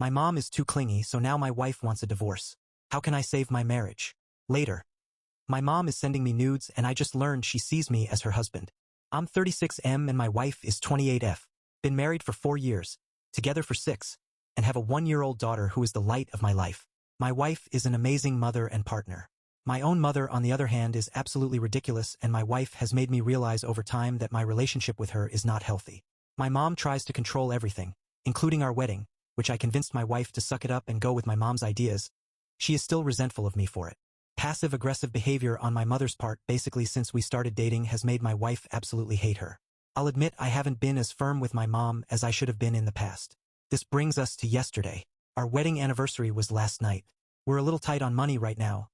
My mom is too clingy, so now my wife wants a divorce. How can I save my marriage? Later. My mom is sending me nudes and I just learned she sees me as her husband. I'm 36M and my wife is 28F. Been married for 4 years, together for 6, and have a 1-year-old daughter who is the light of my life. My wife is an amazing mother and partner. My own mother, on the other hand, is absolutely ridiculous, and my wife has made me realize over time that my relationship with her is not healthy. My mom tries to control everything, including our wedding, which I convinced my wife to suck it up and go with my mom's ideas. She is still resentful of me for it. Passive-aggressive behavior on my mother's part basically since we started dating has made my wife absolutely hate her. I'll admit I haven't been as firm with my mom as I should have been in the past. This brings us to yesterday. Our wedding anniversary was last night. We're a little tight on money right now.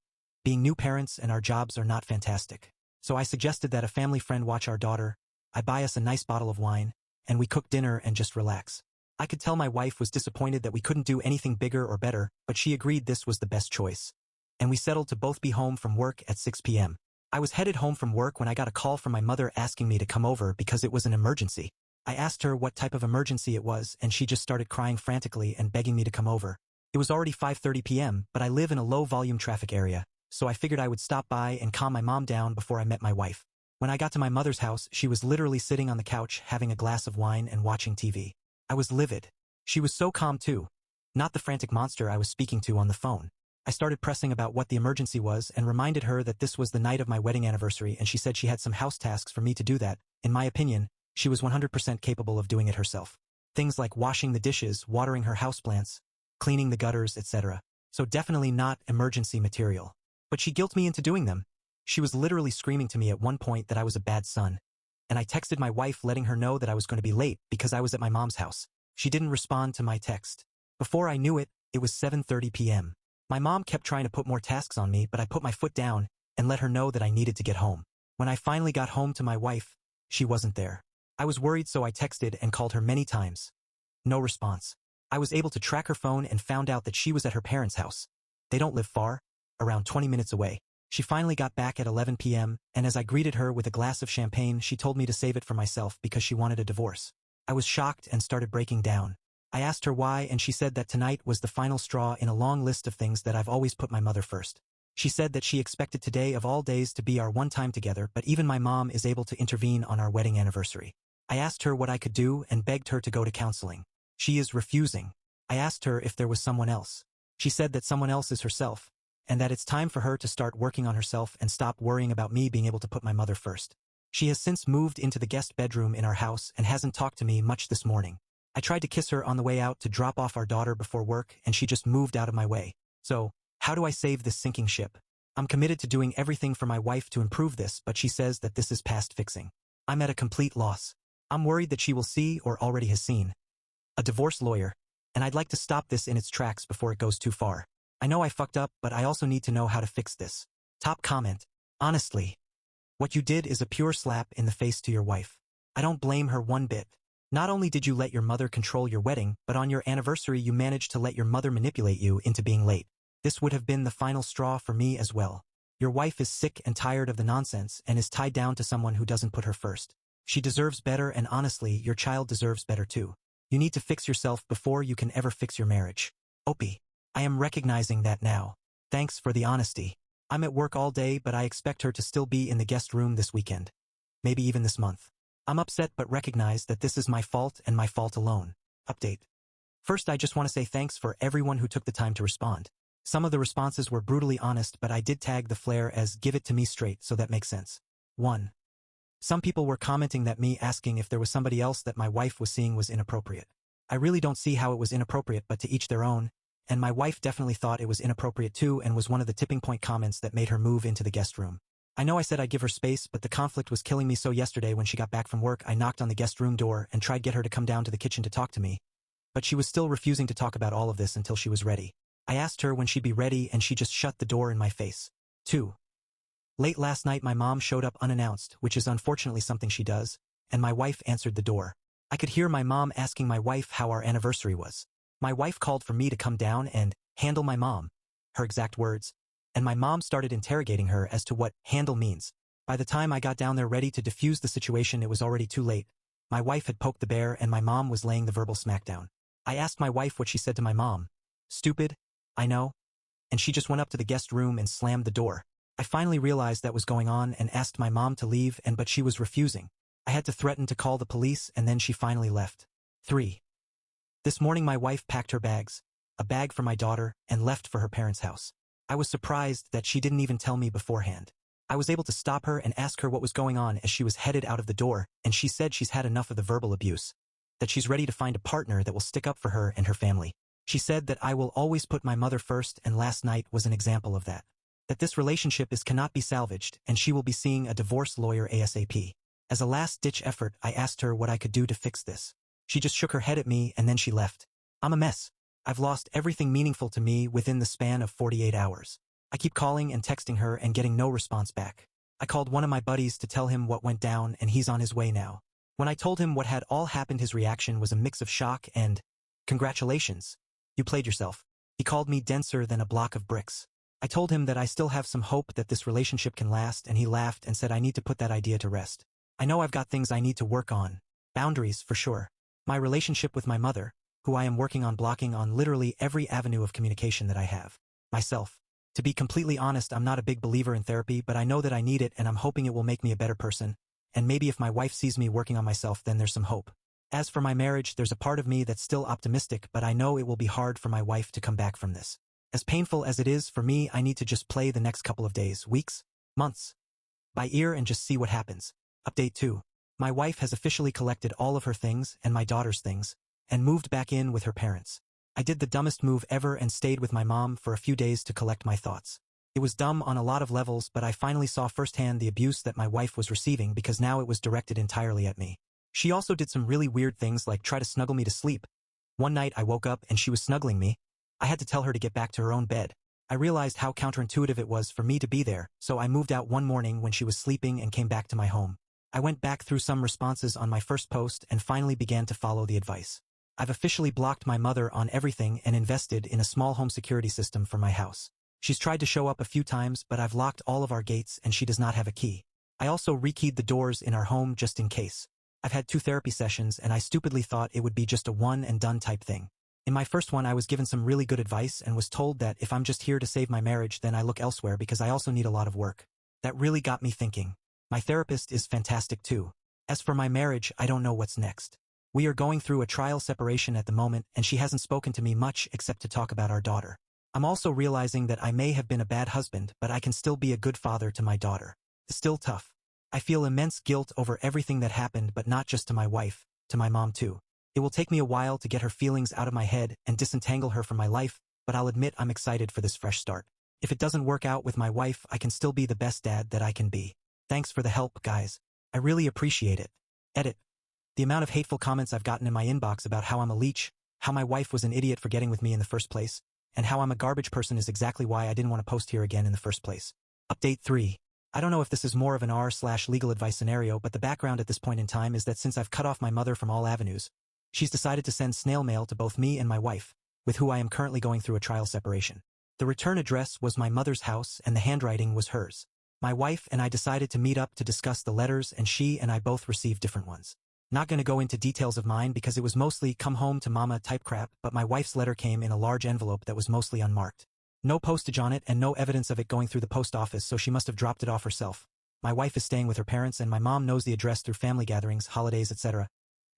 Being new parents and our jobs are not fantastic. So I suggested that a family friend watch our daughter, I buy us a nice bottle of wine, and we cook dinner and just relax. I could tell my wife was disappointed that we couldn't do anything bigger or better, but she agreed this was the best choice. And we settled to both be home from work at 6 p.m. I was headed home from work when I got a call from my mother asking me to come over because it was an emergency. I asked her what type of emergency it was, and she just started crying frantically and begging me to come over. It was already 5:30 p.m., but I live in a low-volume traffic area, so I figured I would stop by and calm my mom down before I met my wife. When I got to my mother's house, she was literally sitting on the couch having a glass of wine and watching TV. I was livid. She was so calm too. Not the frantic monster I was speaking to on the phone. I started pressing about what the emergency was and reminded her that this was the night of my wedding anniversary, and she said she had some house tasks for me to do that. In my opinion, she was 100% capable of doing it herself. Things like washing the dishes, watering her houseplants, cleaning the gutters, etc. So definitely not emergency material. But she guilted me into doing them. She was literally screaming to me at one point that I was a bad son. And I texted my wife letting her know that I was going to be late because I was at my mom's house. She didn't respond to my text. Before I knew it, it was 7:30 p.m. My mom kept trying to put more tasks on me, but I put my foot down and let her know that I needed to get home. When I finally got home to my wife, she wasn't there. I was worried, so I texted and called her many times. No response. I was able to track her phone and found out that she was at her parents' house. They don't live far, around 20 minutes away. She finally got back at 11 p.m., and as I greeted her with a glass of champagne, she told me to save it for myself because she wanted a divorce. I was shocked and started breaking down. I asked her why, and she said that tonight was the final straw in a long list of things that I've always put my mother first. She said that she expected today of all days to be our one time together, but even my mom is able to intervene on our wedding anniversary. I asked her what I could do and begged her to go to counseling. She is refusing. I asked her if there was someone else. She said that someone else is herself, and that it's time for her to start working on herself and stop worrying about me being able to put my mother first. She has since moved into the guest bedroom in our house and hasn't talked to me much this morning. I tried to kiss her on the way out to drop off our daughter before work, and she just moved out of my way. So, how do I save this sinking ship? I'm committed to doing everything for my wife to improve this, but she says that this is past fixing. I'm at a complete loss. I'm worried that she will see, or already has seen, a divorce lawyer, and I'd like to stop this in its tracks before it goes too far. I know I fucked up, but I also need to know how to fix this. Top comment. Honestly, what you did is a pure slap in the face to your wife. I don't blame her one bit. Not only did you let your mother control your wedding, but on your anniversary you managed to let your mother manipulate you into being late. This would have been the final straw for me as well. Your wife is sick and tired of the nonsense and is tied down to someone who doesn't put her first. She deserves better, and honestly, your child deserves better too. You need to fix yourself before you can ever fix your marriage. Opie. I am recognizing that now. Thanks for the honesty. I'm at work all day, but I expect her to still be in the guest room this weekend. Maybe even this month. I'm upset but recognize that this is my fault and my fault alone. Update. First, I just want to say thanks for everyone who took the time to respond. Some of the responses were brutally honest, but I did tag the flare as give it to me straight, so that makes sense. 1. Some people were commenting that me asking if there was somebody else that my wife was seeing was inappropriate. I really don't see how it was inappropriate, but to each their own, and my wife definitely thought it was inappropriate too and was one of the tipping point comments that made her move into the guest room. I know I said I'd give her space, but the conflict was killing me, so yesterday when she got back from work I knocked on the guest room door and tried to get her to come down to the kitchen to talk to me. But she was still refusing to talk about all of this until she was ready. I asked her when she'd be ready and she just shut the door in my face. 2. Late last night my mom showed up unannounced, which is unfortunately something she does, and my wife answered the door. I could hear my mom asking my wife how our anniversary was. My wife called for me to come down and handle my mom, her exact words, and my mom started interrogating her as to what handle means. By the time I got down there ready to defuse the situation, it was already too late. My wife had poked the bear and my mom was laying the verbal smackdown. I asked my wife what she said to my mom. Stupid, I know. And she just went up to the guest room and slammed the door. I finally realized that was going on and asked my mom to leave but she was refusing. I had to threaten to call the police and then she finally left. 3. This morning my wife packed her bags, a bag for my daughter, and left for her parents' house. I was surprised that she didn't even tell me beforehand. I was able to stop her and ask her what was going on as she was headed out of the door, and she said she's had enough of the verbal abuse, that she's ready to find a partner that will stick up for her and her family. She said that I will always put my mother first, and last night was an example of that. That this relationship cannot be salvaged, and she will be seeing a divorce lawyer ASAP. As a last-ditch effort, I asked her what I could do to fix this. She just shook her head at me and then she left. I'm a mess. I've lost everything meaningful to me within the span of 48 hours. I keep calling and texting her and getting no response back. I called one of my buddies to tell him what went down and he's on his way now. When I told him what had all happened, his reaction was a mix of shock and, "Congratulations. You played yourself." He called me denser than a block of bricks. I told him that I still have some hope that this relationship can last, and he laughed and said I need to put that idea to rest. I know I've got things I need to work on. Boundaries, for sure. My relationship with my mother, who I am working on blocking on literally every avenue of communication that I have. Myself. To be completely honest, I'm not a big believer in therapy, but I know that I need it and I'm hoping it will make me a better person. And maybe if my wife sees me working on myself, then there's some hope. As for my marriage, there's a part of me that's still optimistic, but I know it will be hard for my wife to come back from this. As painful as it is for me, I need to just play the next couple of days, weeks, months, by ear and just see what happens. Update 2. My wife has officially collected all of her things and my daughter's things, and moved back in with her parents. I did the dumbest move ever and stayed with my mom for a few days to collect my thoughts. It was dumb on a lot of levels, but I finally saw firsthand the abuse that my wife was receiving because now it was directed entirely at me. She also did some really weird things like try to snuggle me to sleep. One night I woke up and she was snuggling me. I had to tell her to get back to her own bed. I realized how counterintuitive it was for me to be there, so I moved out one morning when she was sleeping and came back to my home. I went back through some responses on my first post and finally began to follow the advice. I've officially blocked my mother on everything and invested in a small home security system for my house. She's tried to show up a few times, but I've locked all of our gates and she does not have a key. I also rekeyed the doors in our home just in case. I've had 2 therapy sessions and I stupidly thought it would be just a one and done type thing. In my first one, I was given some really good advice and was told that if I'm just here to save my marriage, then I look elsewhere because I also need a lot of work. That really got me thinking. My therapist is fantastic too. As for my marriage, I don't know what's next. We are going through a trial separation at the moment and she hasn't spoken to me much except to talk about our daughter. I'm also realizing that I may have been a bad husband, but I can still be a good father to my daughter. It's still tough. I feel immense guilt over everything that happened, but not just to my wife, to my mom too. It will take me a while to get her feelings out of my head and disentangle her from my life, but I'll admit I'm excited for this fresh start. If it doesn't work out with my wife, I can still be the best dad that I can be. Thanks for the help, guys. I really appreciate it. Edit. The amount of hateful comments I've gotten in my inbox about how I'm a leech, how my wife was an idiot for getting with me in the first place, and how I'm a garbage person is exactly why I didn't want to post here again in the first place. Update 3. I don't know if this is more of an r/legal advice scenario, but the background at this point in time is that since I've cut off my mother from all avenues, she's decided to send snail mail to both me and my wife, with who I am currently going through a trial separation. The return address was my mother's house and the handwriting was hers. My wife and I decided to meet up to discuss the letters, and she and I both received different ones. Not going to go into details of mine because it was mostly come home to mama type crap, but my wife's letter came in a large envelope that was mostly unmarked. No postage on it and no evidence of it going through the post office, so she must have dropped it off herself. My wife is staying with her parents and my mom knows the address through family gatherings, holidays, etc.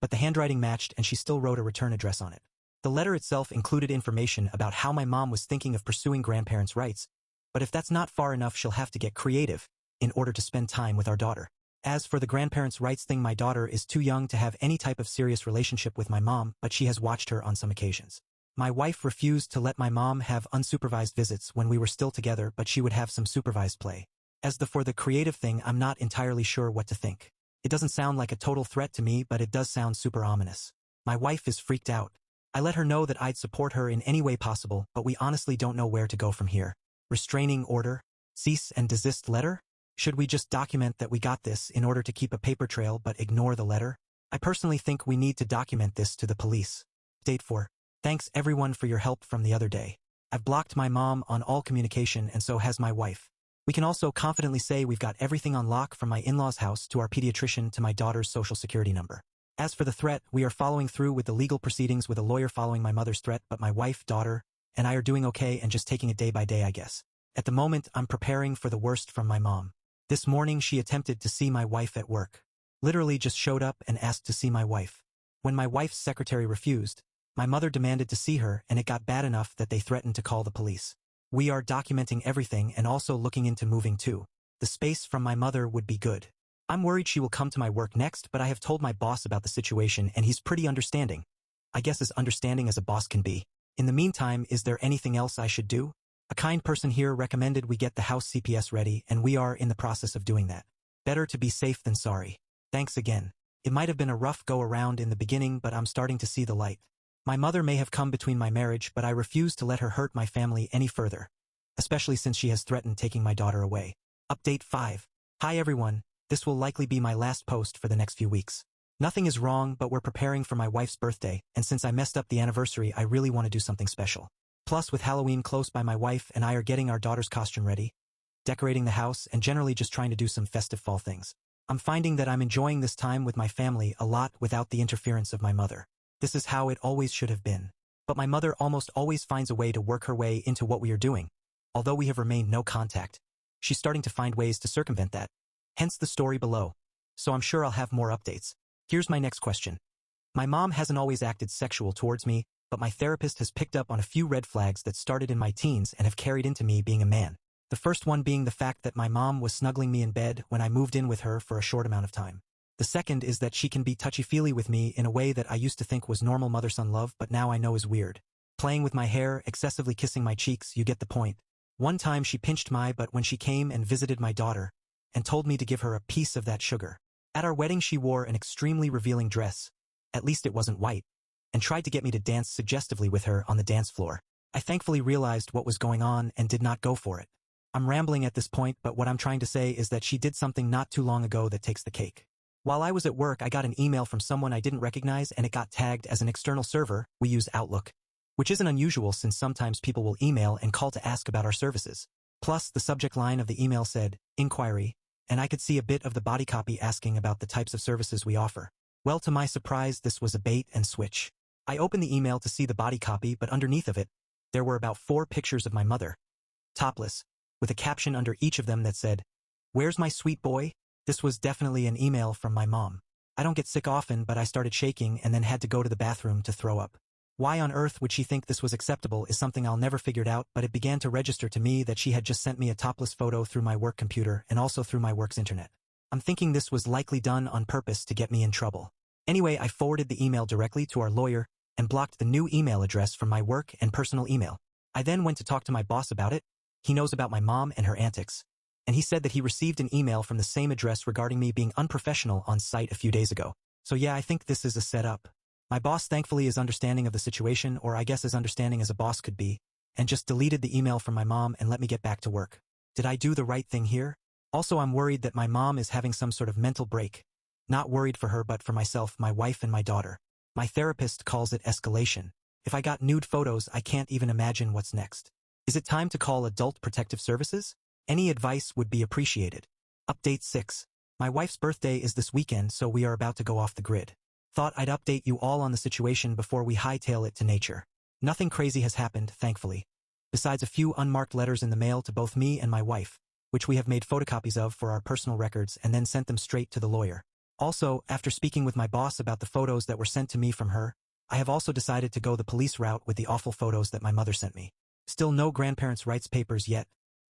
But the handwriting matched and she still wrote a return address on it. The letter itself included information about how my mom was thinking of pursuing grandparents' rights, but if that's not far enough, she'll have to get creative in order to spend time with our daughter. As for the grandparents' rights thing, my daughter is too young to have any type of serious relationship with my mom, but she has watched her on some occasions. My wife refused to let my mom have unsupervised visits when we were still together, but she would have some supervised play. As for the creative thing, I'm not entirely sure what to think. It doesn't sound like a total threat to me, but it does sound super ominous. My wife is freaked out. I let her know that I'd support her in any way possible, but we honestly don't know where to go from here. Restraining order? Cease and desist letter? Should we just document that we got this in order to keep a paper trail but ignore the letter? I personally think we need to document this to the police. Date 4. Thanks everyone for your help from the other day. I've blocked my mom on all communication and so has my wife. We can also confidently say we've got everything on lock from my in-laws' house to our pediatrician to my daughter's social security number. As for the threat, we are following through with the legal proceedings with a lawyer following my mother's threat, but my wife, daughter, and I are doing okay and just taking it day by day, I guess. At the moment, I'm preparing for the worst from my mom. This morning she attempted to see my wife at work. Literally just showed up and asked to see my wife. When my wife's secretary refused, my mother demanded to see her, and it got bad enough that they threatened to call the police. We are documenting everything and also looking into moving too. The space from my mother would be good. I'm worried she will come to my work next, but I have told my boss about the situation and he's pretty understanding. I guess as understanding as a boss can be. In the meantime, is there anything else I should do? A kind person here recommended we get the house CPS ready, and we are in the process of doing that. Better to be safe than sorry. Thanks again. It might have been a rough go-around in the beginning, but I'm starting to see the light. My mother may have come between my marriage, but I refuse to let her hurt my family any further, especially since she has threatened taking my daughter away. Update 5. Hi everyone. This will likely be my last post for the next few weeks. Nothing is wrong, but we're preparing for my wife's birthday, and since I messed up the anniversary, I really want to do something special. Plus, with Halloween close by, my wife and I are getting our daughter's costume ready, decorating the house, and generally just trying to do some festive fall things. I'm finding that I'm enjoying this time with my family a lot without the interference of my mother. This is how it always should have been. But my mother almost always finds a way to work her way into what we are doing. Although we have remained no contact, she's starting to find ways to circumvent that. Hence the story below. So I'm sure I'll have more updates. Here's my next question. My mom hasn't always acted sexual towards me, but my therapist has picked up on a few red flags that started in my teens and have carried into me being a man. The first one being the fact that my mom was snuggling me in bed when I moved in with her for a short amount of time. The second is that she can be touchy-feely with me in a way that I used to think was normal mother-son love, but now I know is weird. Playing with my hair, excessively kissing my cheeks, you get the point. One time she pinched my butt when she came and visited my daughter, and told me to give her a piece of that sugar. At our wedding she wore an extremely revealing dress, at least it wasn't white, and tried to get me to dance suggestively with her on the dance floor. I thankfully realized what was going on and did not go for it. I'm rambling at this point, but what I'm trying to say is that she did something not too long ago that takes the cake. While I was at work, I got an email from someone I didn't recognize and it got tagged as an external server. We use Outlook, which isn't unusual since sometimes people will email and call to ask about our services. Plus, the subject line of the email said, "Inquiry," and I could see a bit of the body copy asking about the types of services we offer. Well, to my surprise, this was a bait and switch. I opened the email to see the body copy, but underneath of it, there were about 4 pictures of my mother, topless, with a caption under each of them that said, "Where's my sweet boy?" This was definitely an email from my mom. I don't get sick often, but I started shaking and then had to go to the bathroom to throw up. Why on earth would she think this was acceptable is something I'll never figured out, but it began to register to me that she had just sent me a topless photo through my work computer and also through my work's internet. I'm thinking this was likely done on purpose to get me in trouble. Anyway, I forwarded the email directly to our lawyer and blocked the new email address from my work and personal email. I then went to talk to my boss about it. He knows about my mom and her antics, and he said that he received an email from the same address regarding me being unprofessional on site a few days ago. So yeah, I think this is a setup. My boss thankfully is understanding of the situation, or I guess as understanding as a boss could be, and just deleted the email from my mom and let me get back to work. Did I do the right thing here? Also, I'm worried that my mom is having some sort of mental break. Not worried for her, but for myself, my wife, and my daughter. My therapist calls it escalation. If I got nude photos, I can't even imagine what's next. Is it time to call Adult Protective Services? Any advice would be appreciated. Update 6. My wife's birthday is this weekend, so we are about to go off the grid. Thought I'd update you all on the situation before we hightail it to nature. Nothing crazy has happened, thankfully, besides a few unmarked letters in the mail to both me and my wife, which we have made photocopies of for our personal records and then sent them straight to the lawyer. Also, after speaking with my boss about the photos that were sent to me from her, I have also decided to go the police route with the awful photos that my mother sent me. Still no grandparents' rights papers yet,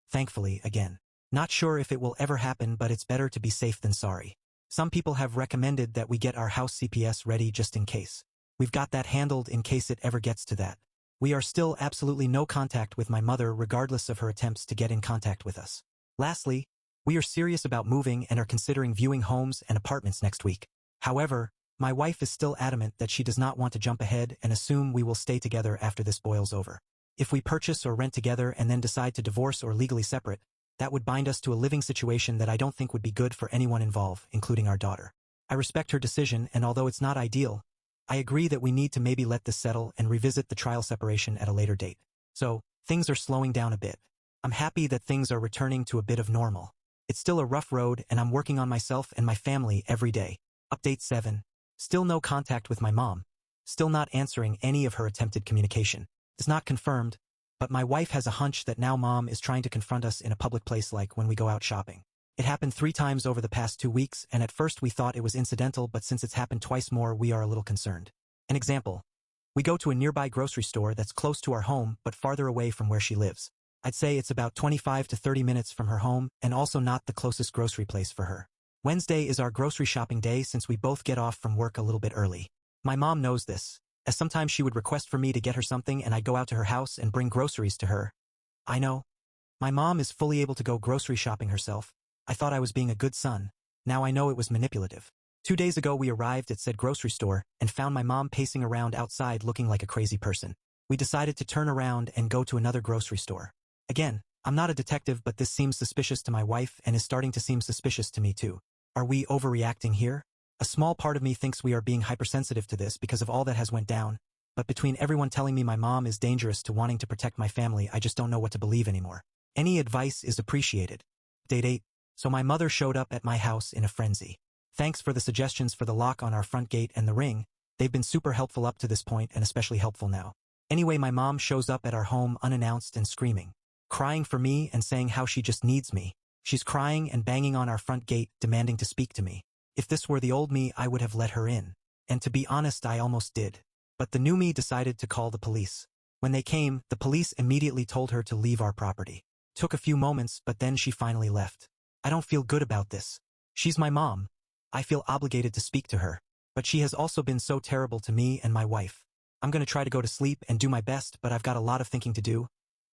thankfully, again. Not sure if it will ever happen, but it's better to be safe than sorry. Some people have recommended that we get our house CPS ready just in case. We've got that handled in case it ever gets to that. We are still absolutely no contact with my mother regardless of her attempts to get in contact with us. Lastly, we are serious about moving and are considering viewing homes and apartments next week. However, my wife is still adamant that she does not want to jump ahead and assume we will stay together after this boils over. If we purchase or rent together and then decide to divorce or legally separate, that would bind us to a living situation that I don't think would be good for anyone involved, including our daughter. I respect her decision, and although it's not ideal, I agree that we need to maybe let this settle and revisit the trial separation at a later date. So, things are slowing down a bit. I'm happy that things are returning to a bit of normal. It's still a rough road, and I'm working on myself and my family every day. Update 7. Still no contact with my mom. Still not answering any of her attempted communication. It's not confirmed, but my wife has a hunch that now mom is trying to confront us in a public place like when we go out shopping. It happened 3 times over the past 2 weeks, and at first we thought it was incidental, but since it's happened twice more, we are a little concerned. An example. We go to a nearby grocery store that's close to our home but farther away from where she lives. I'd say it's about 25 to 30 minutes from her home and also not the closest grocery place for her. Wednesday is our grocery shopping day since we both get off from work a little bit early. My mom knows this, as sometimes she would request for me to get her something and I'd go out to her house and bring groceries to her. I know. My mom is fully able to go grocery shopping herself. I thought I was being a good son. Now I know it was manipulative. 2 days ago we arrived at said grocery store and found my mom pacing around outside looking like a crazy person. We decided to turn around and go to another grocery store. Again, I'm not a detective, but this seems suspicious to my wife and is starting to seem suspicious to me too. Are we overreacting here? A small part of me thinks we are being hypersensitive to this because of all that has went down, but between everyone telling me my mom is dangerous to wanting to protect my family, I just don't know what to believe anymore. Any advice is appreciated. Date 8. So my mother showed up at my house in a frenzy. Thanks for the suggestions for the lock on our front gate and the ring. They've been super helpful up to this point and especially helpful now. Anyway, my mom shows up at our home unannounced and screaming, crying for me and saying how she just needs me. She's crying and banging on our front gate, demanding to speak to me. If this were the old me, I would have let her in. And to be honest, I almost did. But the new me decided to call the police. When they came, the police immediately told her to leave our property. Took a few moments, but then she finally left. I don't feel good about this. She's my mom. I feel obligated to speak to her. But she has also been so terrible to me and my wife. I'm going to try to go to sleep and do my best, but I've got a lot of thinking to do.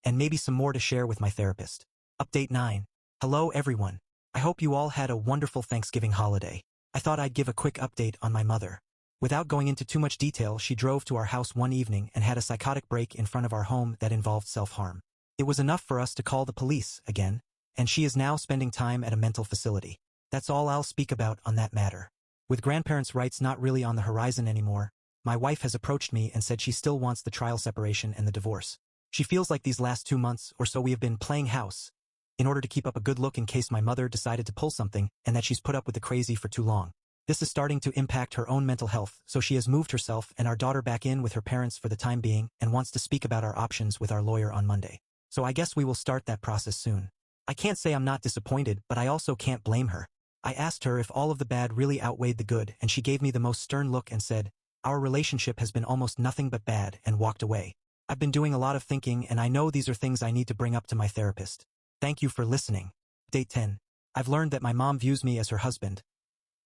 And maybe some more to share with my therapist. Update 9. Hello everyone. I hope you all had a wonderful Thanksgiving holiday. I thought I'd give a quick update on my mother. Without going into too much detail, she drove to our house one evening and had a psychotic break in front of our home that involved self-harm. It was enough for us to call the police again, and she is now spending time at a mental facility. That's all I'll speak about on that matter. With grandparents' rights not really on the horizon anymore, my wife has approached me and said she still wants the trial separation and the divorce. She feels like these last 2 months or so we have been playing house in order to keep up a good look in case my mother decided to pull something and that she's put up with the crazy for too long. This is starting to impact her own mental health, so she has moved herself and our daughter back in with her parents for the time being and wants to speak about our options with our lawyer on Monday. So I guess we will start that process soon. I can't say I'm not disappointed, but I also can't blame her. I asked her if all of the bad really outweighed the good, and she gave me the most stern look and said, "Our relationship has been almost nothing but bad," and walked away. I've been doing a lot of thinking, and I know these are things I need to bring up to my therapist. Thank you for listening. Date 10. I've learned that my mom views me as her husband.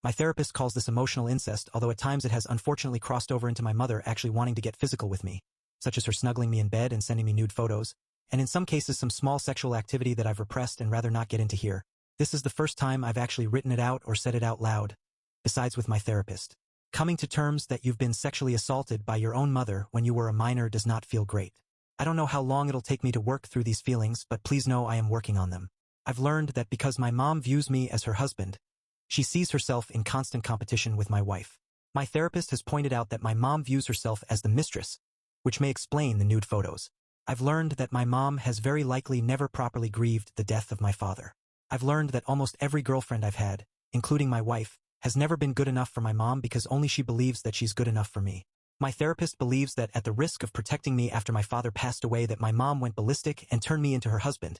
My therapist calls this emotional incest, although at times it has unfortunately crossed over into my mother actually wanting to get physical with me, such as her snuggling me in bed and sending me nude photos, and in some cases some small sexual activity that I've repressed and rather not get into here. This is the first time I've actually written it out or said it out loud, besides with my therapist. Coming to terms that you've been sexually assaulted by your own mother when you were a minor does not feel great. I don't know how long it'll take me to work through these feelings, but please know I am working on them. I've learned that because my mom views me as her husband, she sees herself in constant competition with my wife. My therapist has pointed out that my mom views herself as the mistress, which may explain the nude photos. I've learned that my mom has very likely never properly grieved the death of my father. I've learned that almost every girlfriend I've had, including my wife, has never been good enough for my mom because only she believes that she's good enough for me. My therapist believes that at the risk of protecting me after my father passed away that my mom went ballistic and turned me into her husband.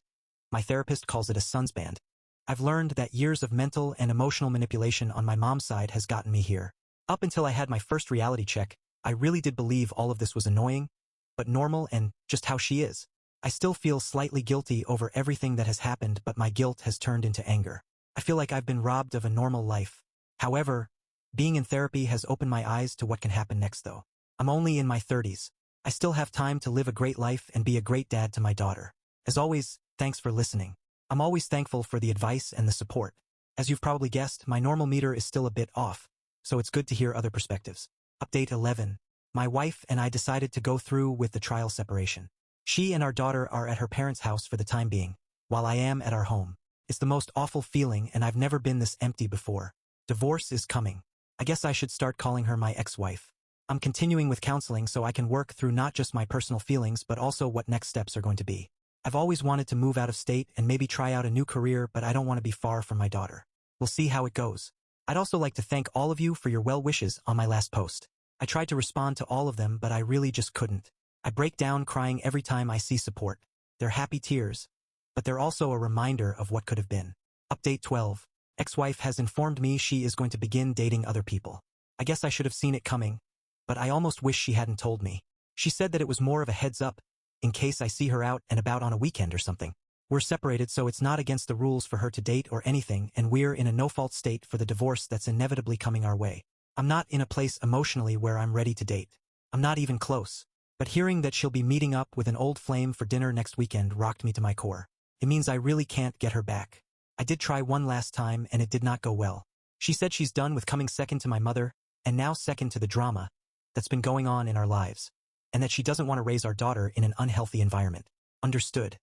My therapist calls it a son's band. I've learned that years of mental and emotional manipulation on my mom's side has gotten me here. Up until I had my first reality check, I really did believe all of this was annoying, but normal and just how she is. I still feel slightly guilty over everything that has happened, but my guilt has turned into anger. I feel like I've been robbed of a normal life. However, being in therapy has opened my eyes to what can happen next though. I'm only in my 30s. I still have time to live a great life and be a great dad to my daughter. As always, thanks for listening. I'm always thankful for the advice and the support. As you've probably guessed, my normal meter is still a bit off, so it's good to hear other perspectives. Update 11. My wife and I decided to go through with the trial separation. She and our daughter are at her parents' house for the time being, while I am at our home. It's the most awful feeling, and I've never been this empty before. Divorce is coming. I guess I should start calling her my ex-wife. I'm continuing with counseling so I can work through not just my personal feelings but also what next steps are going to be. I've always wanted to move out of state and maybe try out a new career, but I don't want to be far from my daughter. We'll see how it goes. I'd also like to thank all of you for your well wishes on my last post. I tried to respond to all of them, but I really just couldn't. I break down crying every time I see support. They're happy tears, but they're also a reminder of what could have been. Update 12. Ex-wife has informed me she is going to begin dating other people. I guess I should have seen it coming, but I almost wish she hadn't told me. She said that it was more of a heads up, in case I see her out and about on a weekend or something. We're separated, so it's not against the rules for her to date or anything, and we're in a no-fault state for the divorce that's inevitably coming our way. I'm not in a place emotionally where I'm ready to date. I'm not even close. But hearing that she'll be meeting up with an old flame for dinner next weekend rocked me to my core. It means I really can't get her back. I did try one last time, and it did not go well. She said she's done with coming second to my mother, and now second to the drama that's been going on in our lives, and that she doesn't want to raise our daughter in an unhealthy environment. Understood.